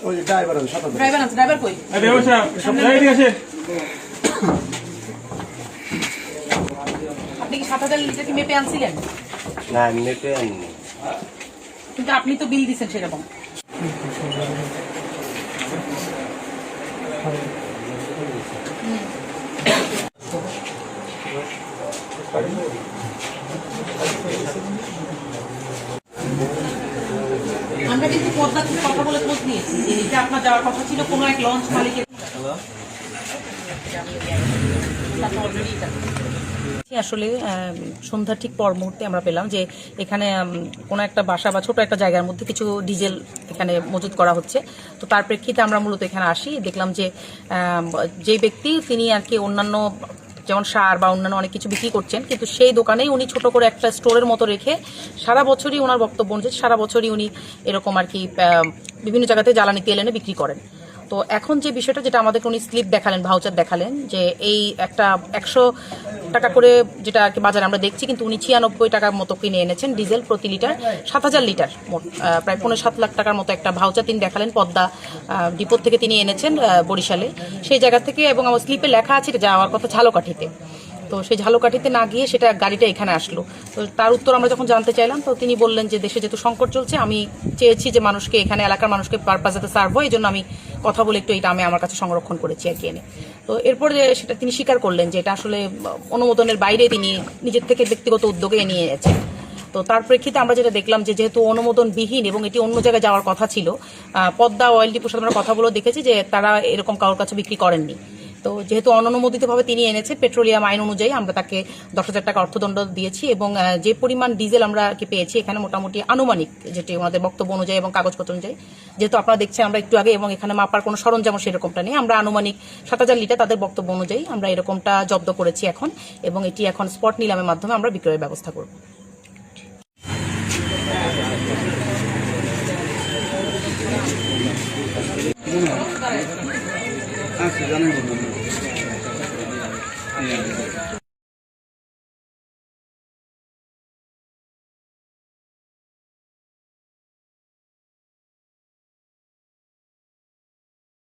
ওই ড্রাইভার আছে, ড্রাইভার কই? আপনি কি ৭,০০০ লিটার কি মেপে আনছিলেন? না, মেপে আনিনি। কিন্তু আপনি তো বিল দিচ্ছেন সেরকম। আমরা কিন্তু পদ্মা থেকে কথা বলে খোঁজ নিয়েছি যে এটা আপনার যাওয়ার কথা ছিল কোনো এক লঞ্চ মালিকের। আসলে সন্ধ্যার ঠিক পর মুহূর্তে আমরা পেলাম যে এখানে কোনো একটা বাসা বা ছোট একটা জায়গার মধ্যে কিছু ডিজেল এখানে মজুত করা হচ্ছে। তো তার প্রেক্ষিতে আমরা মূলত এখানে আসি, দেখলাম যে যে ব্যক্তি তিনি আর কি অন্যান্য যেমন সার বা অন্যান্য অনেক কিছু বিক্রি করছেন, কিন্তু সেই দোকানেই উনি ছোট করে একটা স্টোরের মতো রেখে সারা বছরই ওনার বক্তব্য অনুযায়ী সারা বছরই উনি এরকম আর কি বিভিন্ন জায়গাতে জ্বালানি তেল এনে বিক্রি করেন। তো এখন যে বিষয়টা যেটা আমাদেরকে উনি স্লিপ দেখালেন, ভাউচার দেখালেন যে এই একটা ১০০ টাকা করে যেটা আর কি বাজারে আমরা দেখছি, কিন্তু উনি ৯৬ টাকার মতো কিনে এনেছেন ডিজেল প্রতি লিটার, ৭,০০০ লিটার মোট প্রায় ৫.৭ লাখ টাকার মতো একটা ভাউচার তিনি দেখালেন। পদ্মা ডিপোর থেকে তিনি এনেছেন বরিশালে সেই জায়গা থেকে, এবং আমার স্লিপে লেখা আছে এটা যাওয়ার কথা ঝালকাঠিতে। তো সেই ঝালকাঠিতে না গিয়ে সেটা গাড়িটা এখানে আসলো। তো তার উত্তর আমরা যখন জানতে চাইলাম, তো তিনি বললেন যে দেশে যেহেতু সংকট চলছে, আমি চেয়েছি যে মানুষকে এখানে এলাকার মানুষকে পারপাস যাতে সার্ভ হয়, এই জন্য আমি কথা বলে একটু এটা আমি আমার কাছে সংরক্ষণ করেছি আর কি এনে। তো এরপরে সেটা তিনি স্বীকার করলেন যে এটা আসলে অনুমোদনের বাইরে তিনি নিজের থেকে ব্যক্তিগত উদ্যোগে নিয়ে গেছেন। তো তার প্রেক্ষিতে আমরা যেটা দেখলাম যে যেহেতু অনুমোদনবিহীন এবং এটি অন্য জায়গায় যাওয়ার কথা ছিল, পদ্মা অয়েল ডিপোর সাথে আমরা কথা বলে দেখেছি যে তারা এরকম কারোর কাছে বিক্রি করেননি। তো যেহেতু অননুমোদিতভাবে তিনি এনেছেন, পেট্রোলিয়াম আইন অনুযায়ী আমরা তাকে ১০,০০০ টাকা অর্থদণ্ড দিয়েছি, এবং যে পরিমাণ ডিজেল আমরা পেয়েছি এখানে মোটামুটি আনুমানিক, যেটি ওনাদের বক্তব্য অনুযায়ী এবং কাগজপত্র অনুযায়ী, যেহেতু আপনারা দেখছেন আমরা একটু আগে, এবং এখানে মাপার কোনো সরঞ্জাম সেরকমটা নেই, আমরা আনুমানিক ৭,০০০ লিটার তাদের বক্তব্য অনুযায়ী আমরা এরকমটা জব্দ করেছি এখন, এবং এটি এখন স্পট নিলামের মাধ্যমে আমরা বিক্রয়ের ব্যবস্থা করব। আচ্ছা, জানেন।